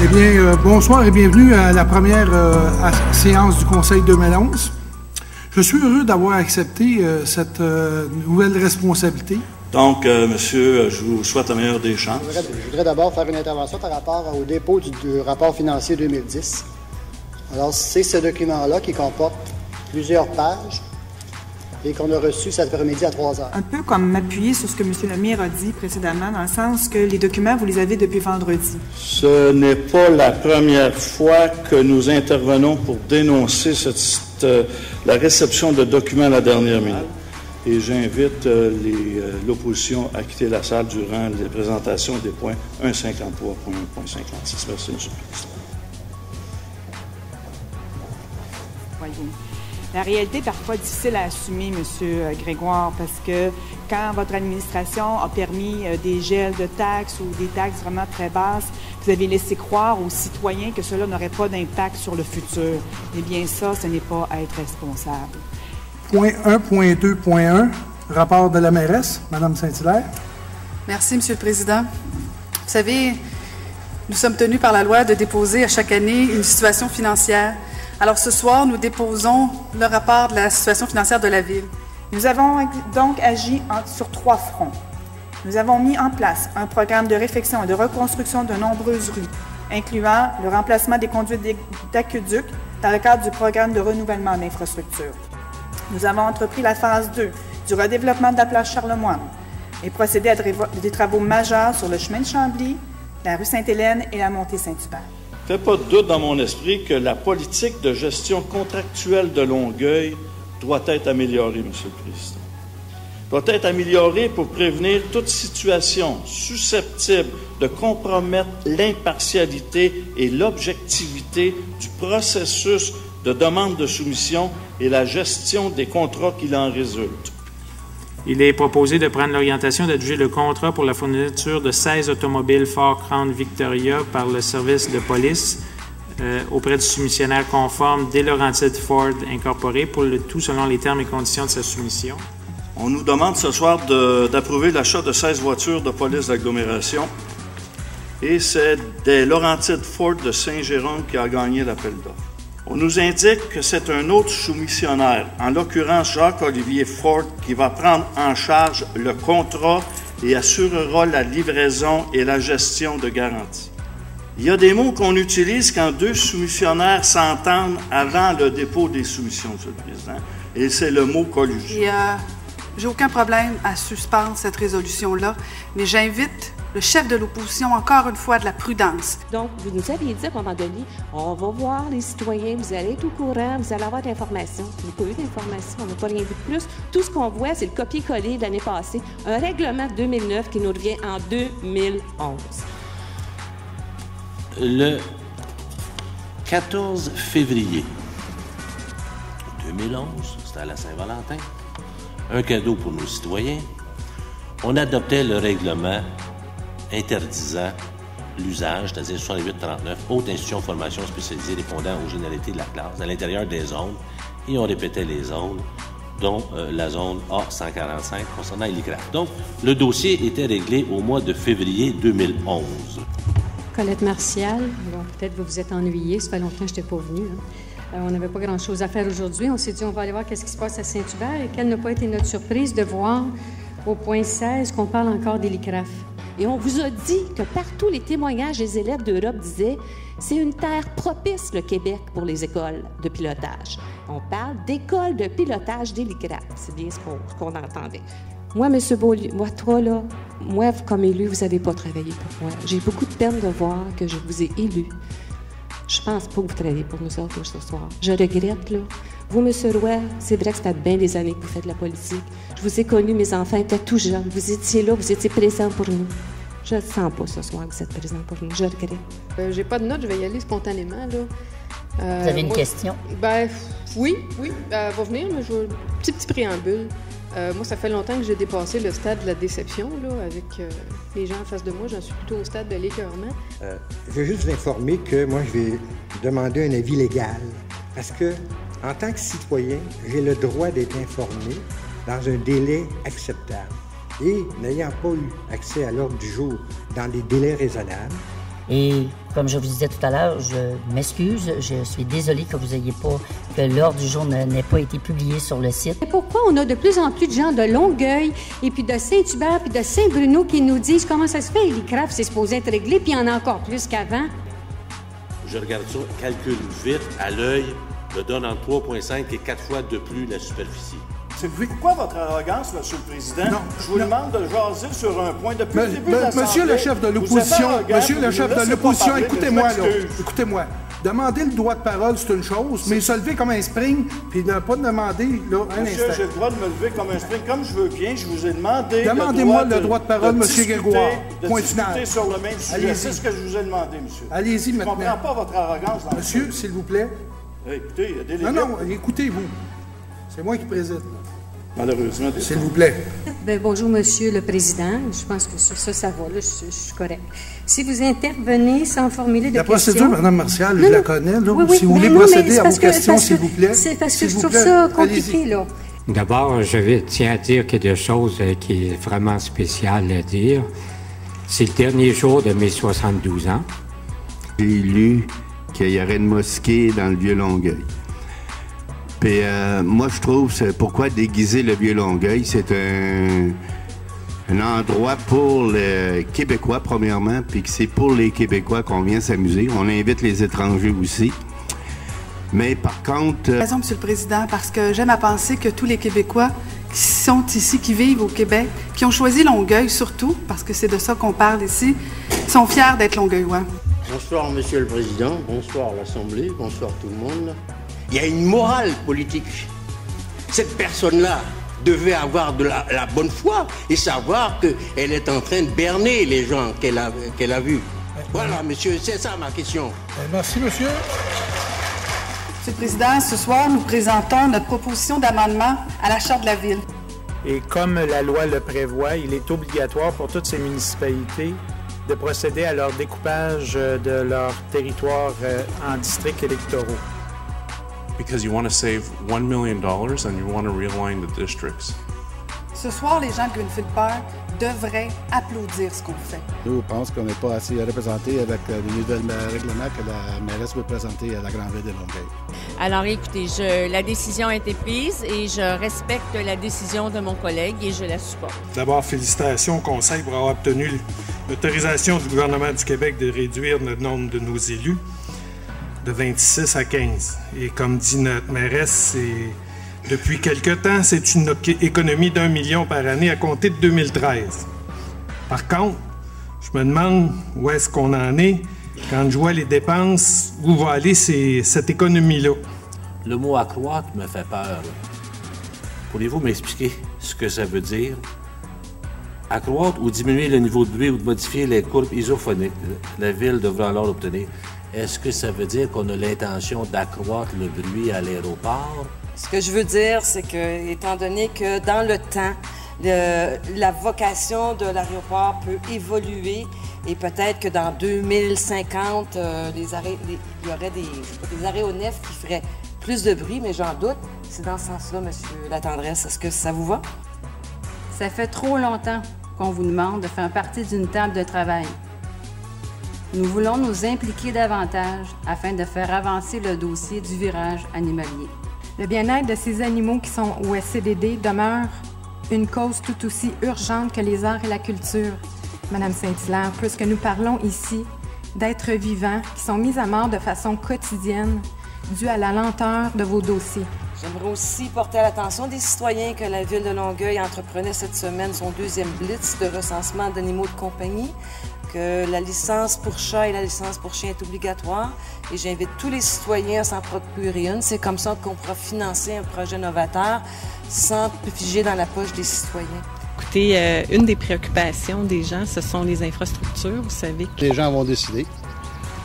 Eh bien, bonsoir et bienvenue à la première séance du Conseil 2011. Je suis heureux d'avoir accepté cette nouvelle responsabilité. Donc, monsieur, je vous souhaite la meilleure des chances. Je voudrais d'abord faire une intervention par rapport au dépôt du rapport financier 2010. Alors, c'est ce document-là qui comporte plusieurs pages et qu'on a reçu cet après-midi à 3 heures. Un peu comme m'appuyer sur ce que M. Lemire a dit précédemment, dans le sens que les documents, vous les avez depuis vendredi. Ce n'est pas la première fois que nous intervenons pour dénoncer la réception de documents à la dernière minute. Et j'invite l'opposition à quitter la salle durant les présentations des points 1.53, 1.56. Merci, M. le Président. Voyez. La réalité est parfois difficile à assumer, M. Grégoire, parce que quand votre administration a permis des gels de taxes ou des taxes vraiment très basses, vous avez laissé croire aux citoyens que cela n'aurait pas d'impact sur le futur. Eh bien, ça, ce n'est pas être responsable. Point 1.2.1, rapport de la mairesse, Mme Saint-Hilaire. Merci, M. le Président. Vous savez, nous sommes tenus par la loi de déposer à chaque année une situation financière. Alors, ce soir, nous déposons le rapport de la situation financière de la Ville. Nous avons donc agi sur 3 fronts. Nous avons mis en place un programme de réfection et de reconstruction de nombreuses rues, incluant le remplacement des conduites d'aqueduc dans le cadre du programme de renouvellement d'infrastructures. Nous avons entrepris la phase 2 du redéveloppement de la place Charlemagne et procédé à des travaux majeurs sur le chemin de Chambly, la rue Sainte-Hélène et la montée Saint-Hubert. Il ne fait pas de doute dans mon esprit que la politique de gestion contractuelle de Longueuil doit être améliorée, M. le Président. Doit être améliorée pour prévenir toute situation susceptible de compromettre l'impartialité et l'objectivité du processus de demande de soumission et la gestion des contrats qui en résultent. Il est proposé de prendre l'orientation d'adjuger le contrat pour la fourniture de 16 automobiles Ford Crown Victoria par le service de police auprès du soumissionnaire conforme des Laurentides Ford Incorporé, pour le tout selon les termes et conditions de sa soumission. On nous demande ce soir d'approuver l'achat de 16 voitures de police d'agglomération et c'est des Laurentides Ford de Saint-Jérôme qui a gagné l'appel d'offres. On nous indique que c'est un autre soumissionnaire, en l'occurrence Jacques-Olivier Ford, qui va prendre en charge le contrat et assurera la livraison et la gestion de garantie. Il y a des mots qu'on utilise quand 2 soumissionnaires s'entendent avant le dépôt des soumissions, M. le Président, et c'est le mot collusion. J'ai aucun problème à suspendre cette résolution-là, mais j'invite le chef de l'opposition, encore une fois, de la prudence. Donc, vous nous aviez dit à un moment donné, on va voir les citoyens, vous allez être au courant, vous allez avoir de l'information. Vous n'avez pas eu d'information, on n'a pas rien vu de plus. Tout ce qu'on voit, c'est le copier-coller de l'année passée, un règlement de 2009 qui nous revient en 2011. Le 14 février 2011, c'était à la Saint-Valentin, un cadeau pour nos citoyens, on adoptait le règlement interdisant l'usage, c'est-à-dire 6839, haute institution de formation spécialisée répondant aux généralités de la classe, à l'intérieur des zones, et on répétait les zones, dont la zone A145 concernant l'ICRAF. Donc, le dossier était réglé au mois de février 2011. Colette Martial, bon, peut-être vous vous êtes ennuyée, ça fait longtemps que je n'étais pas venue. On n'avait pas grand-chose à faire aujourd'hui. On s'est dit, on va aller voir qu'est-ce qui se passe à Saint-Hubert, et quelle n'a pas été notre surprise de voir au point 16 qu'on parle encore des LICRAF. Et on vous a dit que partout les témoignages des élèves d'Europe disaient « c'est une terre propice, le Québec, pour les écoles de pilotage ». On parle d'écoles de pilotage des LICRAF. C'est bien ce qu'on entendait. Moi, M. Beaulieu, moi, comme élu, vous n'avez pas travaillé pour moi. J'ai beaucoup de peine de voir que je vous ai élu. Je pense pas que vous travaillez pour nous autres ce soir. Je regrette, là. Vous, M. Roy, c'est vrai que ça fait bien des années que vous faites de la politique. Je vous ai connu, mes enfants étaient tout jeunes. Vous étiez là, vous étiez présents pour nous. Je ne sens pas ce soir que vous êtes présents pour nous. Je regrette. J'ai pas de notes, je vais y aller spontanément, là. Vous avez une question? Ben, oui, elle va venir, mais je veux un petit préambule. Moi, ça fait longtemps que j'ai dépassé le stade de la déception, là, avec les gens en face de moi. J'en suis plutôt au stade de l'écœurement. Je veux juste vous informer que moi, je vais demander un avis légal. Parce que, en tant que citoyen, j'ai le droit d'être informé dans un délai acceptable. Et n'ayant pas eu accès à l'ordre du jour dans des délais raisonnables, et Comme je vous disais tout à l'heure, je m'excuse, je suis désolée que l'ordre du jour n'ait pas été publié sur le site. Et pourquoi on a de plus en plus de gens de Longueuil et puis de Saint-Hubert puis de Saint-Bruno qui nous disent comment ça se fait, les crafts, c'est supposé être réglé, puis il y en a encore plus qu'avant? Je regarde ça, calcule vite, à l'œil, me donne entre 3,5 et 4 fois de plus la superficie. C'est pourquoi votre arrogance, M. le Président? Non. Je vous demande de jaser sur un point depuis le début de l'Assemblée. Monsieur le chef de l'opposition, écoutez-moi, là. Écoutez-moi. Demander le droit de parole, c'est une chose, mais se lever comme un spring, puis ne pas demander, là, un Monsieur, instant. j'ai le droit de me lever comme un spring, comme je veux bien. Je vous ai demandé Demandez-moi le droit de parole, M. Grégoire. Point final. Discuter sur le même sujet. C'est ce que je vous ai demandé, monsieur. Allez-y maintenant. Je ne comprends pas votre arrogance. Monsieur, s'il vous plaît. Écoutez, il y a des limites. Non, écoutez-vous. C'est moi qui préside. Malheureusement. S'il vous plaît. Bien, bonjour, Monsieur le Président. Je pense que ça va, là, je suis correct. Si vous intervenez sans formuler de questions... La procédure, Mme Martial, je la connais, là. Oui, si vous voulez procéder à vos questions, s'il vous plaît. C'est parce que je trouve ça compliqué, là. D'abord, tiens à dire quelque chose qui est vraiment spécial à dire. C'est le dernier jour de mes 72 ans. J'ai lu qu'il y aurait une mosquée dans le Vieux-Longueuil. Puis moi, je trouve, pourquoi déguiser le Vieux-Longueuil? C'est un endroit pour les Québécois, premièrement, puis que c'est pour les Québécois qu'on vient s'amuser. On invite les étrangers aussi. Mais par contre... raison, Monsieur le Président, parce que j'aime à penser que tous les Québécois qui sont ici, qui vivent au Québec, qui ont choisi Longueuil surtout, parce que c'est de ça qu'on parle ici, sont fiers d'être longueuillois. Bonsoir, Monsieur le Président. Bonsoir, l'Assemblée. Bonsoir, tout le monde. Il y a une morale politique. Cette personne-là devait avoir de la bonne foi et savoir qu'elle est en train de berner les gens qu'elle a vus. Voilà, monsieur, c'est ça ma question. Merci, monsieur. Monsieur le Président, ce soir, nous présentons notre proposition d'amendement à la Charte de la Ville. Et comme la loi le prévoit, il est obligatoire pour toutes ces municipalités de procéder à leur découpage de leur territoire en districts électoraux. Because you want to save $1 million and you want to realign the districts. Ce soir, les gens de Greenfield Park devraient applaudir ce qu'on fait. Nous, on pense qu'on n'est pas assez représentés avec les nouvelles règlements que la mairesse veut présenter à la Grande Ville de Longueuil. Alors écoutez, la décision a été prise et je respecte la décision de mon collègue et je la supporte. D'abord, félicitations au Conseil pour avoir obtenu l'autorisation du gouvernement du Québec de réduire le nombre de nos élus de 26 à 15. Et comme dit notre mairesse, depuis quelque temps, c'est une économie d'1 million par année à compter de 2013. Par contre, je me demande où est-ce qu'on en est quand je vois les dépenses, où va aller cette économie-là. Le mot accroître me fait peur. Pourriez-vous m'expliquer ce que ça veut dire? Accroître ou diminuer le niveau de bruit ou de modifier les courbes isophoniques, la Ville devra alors obtenir. Est-ce que ça veut dire qu'on a l'intention d'accroître le bruit à l'aéroport? Ce que je veux dire, c'est que, étant donné que dans le temps, la vocation de l'aéroport peut évoluer et peut-être que dans 2050, il y aurait des aéronefs qui feraient plus de bruit, mais j'en doute. C'est dans ce sens-là, Monsieur Latendresse. Est-ce que ça vous va? Ça fait trop longtemps qu'on vous demande de faire partie d'une table de travail. Nous voulons nous impliquer davantage afin de faire avancer le dossier du virage animalier. Le bien-être de ces animaux qui sont au SCDD demeure une cause tout aussi urgente que les arts et la culture, Madame Saint-Hilaire, puisque nous parlons ici d'êtres vivants qui sont mis à mort de façon quotidienne due à la lenteur de vos dossiers. J'aimerais aussi porter à l'attention des citoyens que la Ville de Longueuil entreprenait cette semaine son deuxième blitz de recensement d'animaux de compagnie, que la licence pour chat et la licence pour chien est obligatoire. Et j'invite tous les citoyens à s'en procurer une. C'est comme ça qu'on pourra financer un projet novateur sans figer dans la poche des citoyens. Écoutez, une des préoccupations des gens, ce sont les infrastructures. Vous savez que... Les gens vont décider.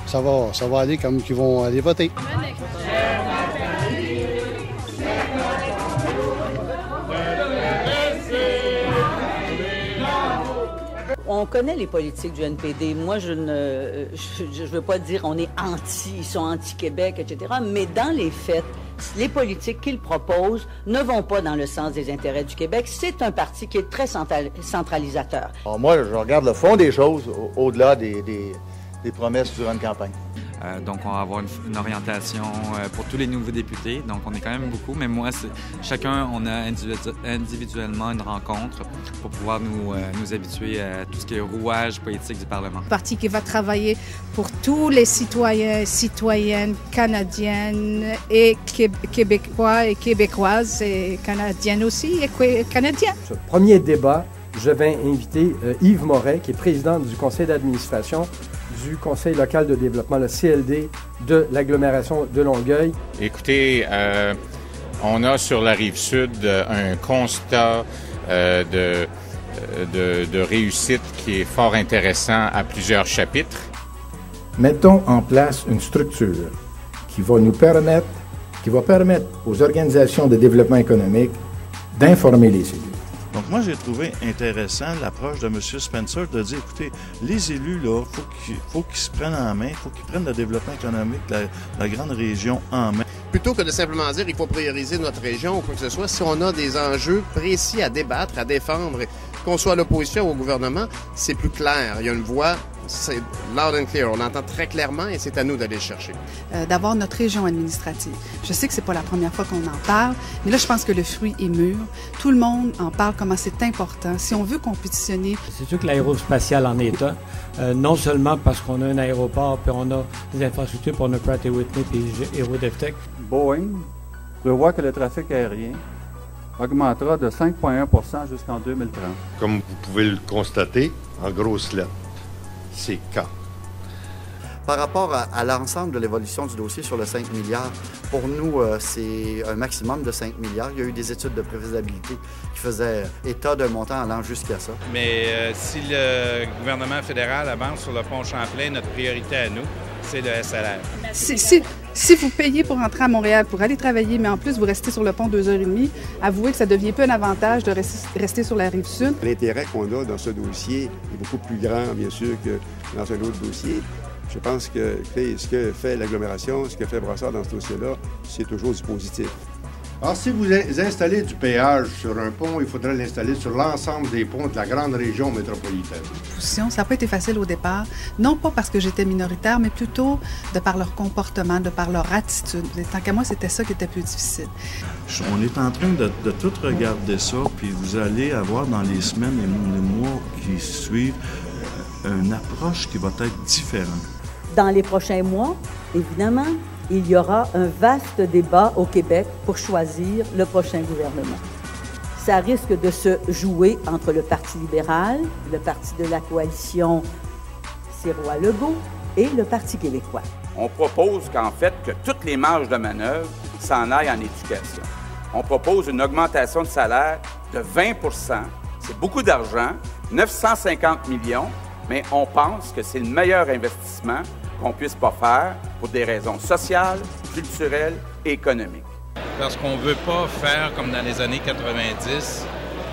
Ça va aller comme qu'ils vont aller voter. On connaît les politiques du NPD. Moi, je veux pas dire on est ils sont anti-Québec, etc. Mais dans les faits, les politiques qu'ils proposent ne vont pas dans le sens des intérêts du Québec. C'est un parti qui est très centralisateur. Alors moi, je regarde le fond des choses, au-delà des des promesses durant une campagne. Donc, on va avoir une orientation pour tous les nouveaux députés. Donc, on est quand même beaucoup, mais moi, chacun, on a individuellement une rencontre pour pouvoir nous habituer à tout ce qui est rouage politique du Parlement. Parti qui va travailler pour tous les citoyens, citoyennes canadiennes et québécois et québécoises et canadiennes aussi et canadiens. Ce premier débat, je vais inviter Yves Moret, qui est président du conseil d'administration du Conseil local de développement, le CLD, de l'agglomération de Longueuil. Écoutez, on a sur la Rive-Sud un constat de réussite qui est fort intéressant à plusieurs chapitres. Mettons en place une structure qui va permettre aux organisations de développement économique d'informer les élus. Donc moi, j'ai trouvé intéressant l'approche de M. Spencer de dire, écoutez, les élus, là, faut qu'ils se prennent en main, il faut qu'ils prennent le développement économique de la grande région en main. Plutôt que de simplement dire qu'il faut prioriser notre région ou quoi que ce soit, si on a des enjeux précis à débattre, à défendre, qu'on soit à l'opposition ou au gouvernement, c'est plus clair. Il y a une voix, c'est loud and clear. On entend très clairement et c'est à nous d'aller le chercher. D'avoir notre région administrative. Je sais que c'est pas la première fois qu'on en parle, mais là, je pense que le fruit est mûr. Tout le monde en parle, comment c'est important. Si on veut compétitionner... C'est sûr que l'aérospatiale en est un. Non seulement parce qu'on a un aéroport, puis on a des infrastructures, puis on a Pratt & Whitney, puis Aerodeftek. Boeing prévoit que le trafic aérien augmentera de 5,1 % jusqu'en 2030. Comme vous pouvez le constater, en grosses lettres, c'est quand. Par rapport à l'ensemble de l'évolution du dossier sur le 5 milliards, pour nous, c'est un maximum de 5 milliards. Il y a eu des études de prévisibilité qui faisaient état d'un montant allant jusqu'à ça. Mais si le gouvernement fédéral avance sur le pont Champlain, notre priorité à nous, c'est le SLR. Si vous payez pour entrer à Montréal, pour aller travailler, mais en plus vous restez sur le pont 2h30, avouez que ça devient peu un avantage de rester sur la Rive-Sud. L'intérêt qu'on a dans ce dossier est beaucoup plus grand, bien sûr, que dans un autre dossier. Je pense que ce que fait l'agglomération, ce que fait Brassard dans ce dossier-là, c'est toujours du positif. Alors, si vous installez du péage sur un pont, il faudrait l'installer sur l'ensemble des ponts de la grande région métropolitaine. Ça n'a pas été facile au départ, non pas parce que j'étais minoritaire, mais plutôt de par leur comportement, de par leur attitude. Et tant qu'à moi, c'était ça qui était plus difficile. On est en train de tout regarder ça, puis vous allez avoir dans les semaines et les mois qui suivent une approche qui va être différente. Dans les prochains mois, évidemment, il y aura un vaste débat au Québec pour choisir le prochain gouvernement. Ça risque de se jouer entre le Parti libéral, le Parti de la coalition Sirois-Legault et le Parti québécois. On propose qu'en fait, que toutes les marges de manœuvre s'en aillent en éducation. On propose une augmentation de salaire de 20 %. C'est beaucoup d'argent, 950 millions, mais on pense que c'est le meilleur investissement qu'on puisse pas faire pour des raisons sociales, culturelles et économiques. Parce qu'on ne veut pas faire comme dans les années 90,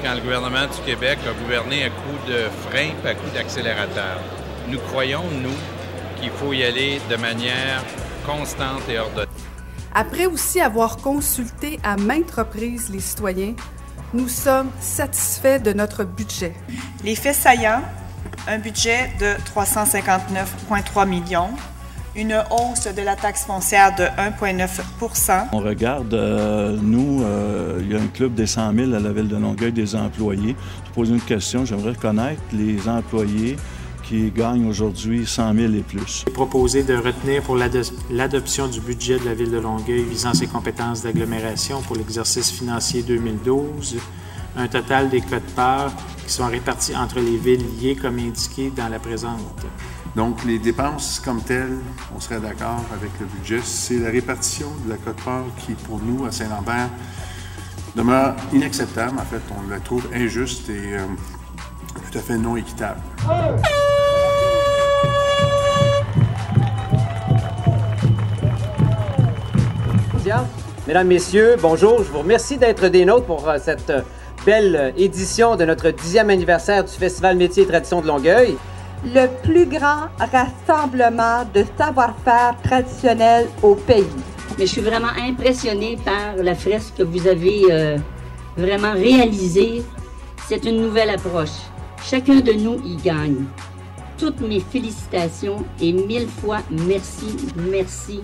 quand le gouvernement du Québec a gouverné à coup de frein et à coup d'accélérateur. Nous croyons, nous, qu'il faut y aller de manière constante et ordonnée. Après aussi avoir consulté à maintes reprises les citoyens, nous sommes satisfaits de notre budget. Les faits saillants, un budget de 359,3 millions, une hausse de la taxe foncière de 1,9 %. On regarde, il y a un club des 100 000 à la Ville de Longueuil des employés. Je pose une question, j'aimerais connaître les employés qui gagnent aujourd'hui 100 000 et plus. Il est proposé de retenir pour l'adoption du budget de la Ville de Longueuil visant ses compétences d'agglomération pour l'exercice financier 2012, un total des quotes-parts qui sont répartis entre les villes liées comme indiqué dans la présente. Donc, les dépenses comme telles, on serait d'accord avec le budget. C'est la répartition de la quote-part qui, pour nous, à Saint-Lambert, demeure inacceptable. En fait, on la trouve injuste et tout à fait non équitable. Mesdames, Messieurs, bonjour. Je vous remercie d'être des nôtres pour cette belle édition de notre 10e anniversaire du Festival Métiers et Traditions de Longueuil. Le plus grand rassemblement de savoir-faire traditionnel au pays. Mais je suis vraiment impressionnée par la fresque que vous avez vraiment réalisée. C'est une nouvelle approche. Chacun de nous y gagne. toutes mes félicitations et 1000 fois merci, merci,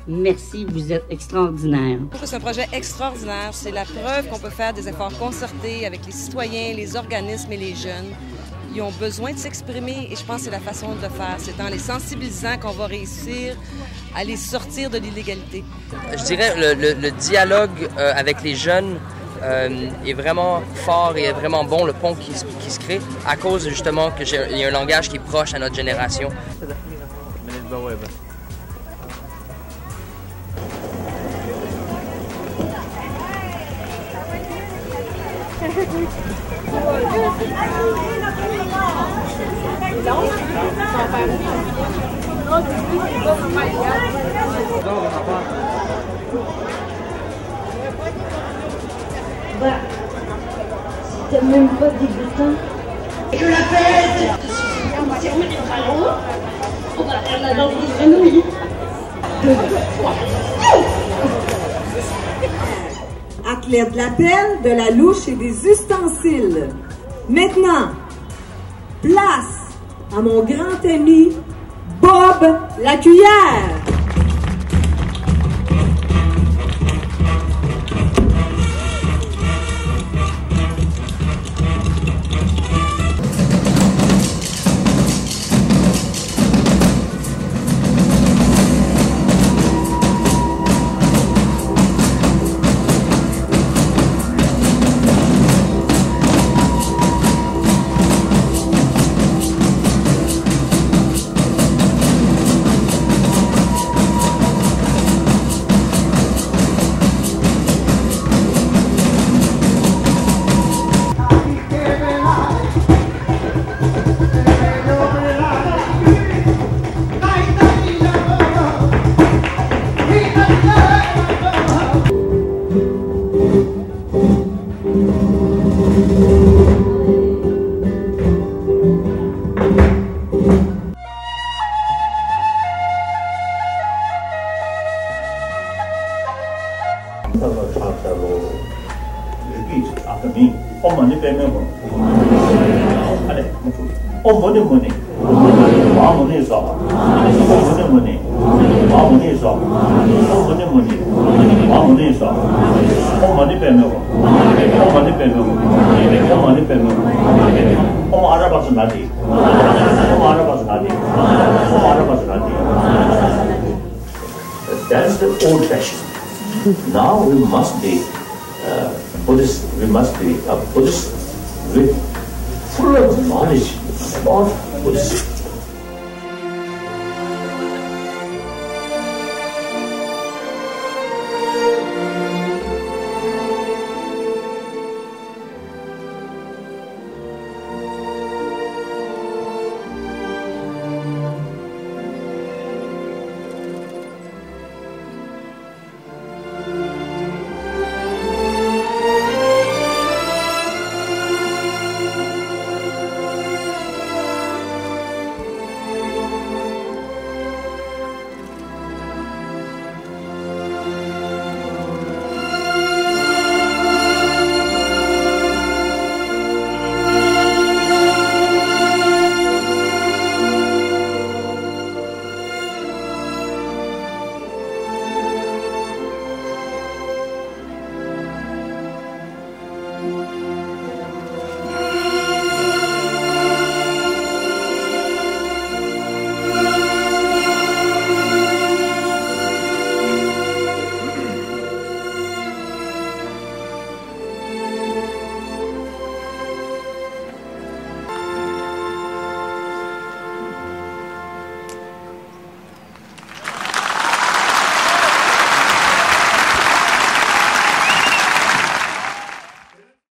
merci. Vous êtes extraordinaires. C'est un projet extraordinaire. C'est la preuve qu'on peut faire des efforts concertés avec les citoyens, les organismes et les jeunes. Ils ont besoin de s'exprimer et je pense que c'est la façon de le faire. C'est en les sensibilisant qu'on va réussir à les sortir de l'illégalité. Je dirais le dialogue avec les jeunes est vraiment fort et est vraiment bon, le pont qui se crée, à cause justement qu'il y a un langage qui est proche à notre génération. C'est même pas dégoûtant. Je l'appelle. On va fermer les ballons. On va faire la danse des grenouilles. Athlète de l'appel, de la louche et des ustensiles. Maintenant, place à mon grand ami Bob Lacuillère. That's the old fashion. Now we must be Buddhist. We must be Buddhist with full of knowledge about Buddhism.